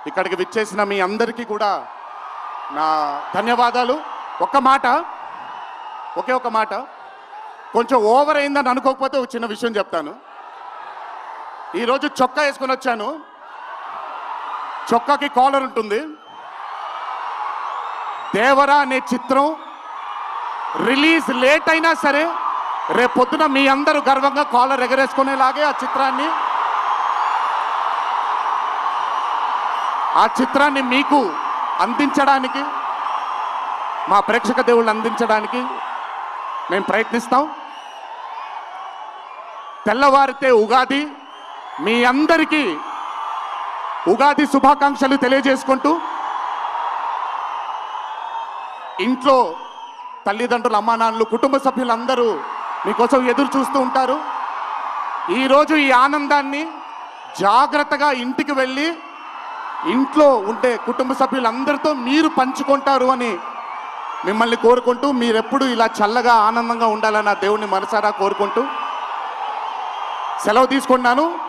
ఇక్కడికి విచ్చేసిన మీ అందరికీ కూడా నా ధన్యవాదాలు. ఒకే ఒక మాట, కొంచెం ఓవర్ అయిందని అనుకోకపోతే ఒక చిన్న విషయం చెప్తాను. ఈరోజు చొక్కా వేసుకొని వచ్చాను. చొక్కాకి కాలర్ ఉంటుంది. దేవరా అనే చిత్రం రిలీజ్ లేట్ అయినా సరే రేపొద్దున మీ అందరూ గర్వంగా కాలర్ ఎగరేసుకునేలాగే ఆ చిత్రాన్ని మీకు అందించడానికి, మా ప్రేక్షక దేవుళ్ళు అందించడానికి మేము ప్రయత్నిస్తాం. తెల్లవారితే ఉగాది, మీ అందరికీ ఉగాది శుభాకాంక్షలు తెలియజేసుకుంటూ, ఇంట్లో తల్లిదండ్రులు, అమ్మానాన్నలు, కుటుంబ సభ్యులందరూ మీకోసం ఎదురు చూస్తూ ఉంటారు. ఈరోజు ఈ ఆనందాన్ని జాగ్రత్తగా ఇంటికి వెళ్ళి ఇంట్లో ఉండే కుటుంబ సభ్యులందరితో మీరు పంచుకుంటారు అని మిమ్మల్ని కోరుకుంటూ, మీరెప్పుడు ఇలా చల్లగా ఆనందంగా ఉండాలని ఆ దేవుణ్ణి మనసారా కోరుకుంటూ సెలవు తీసుకున్నాను.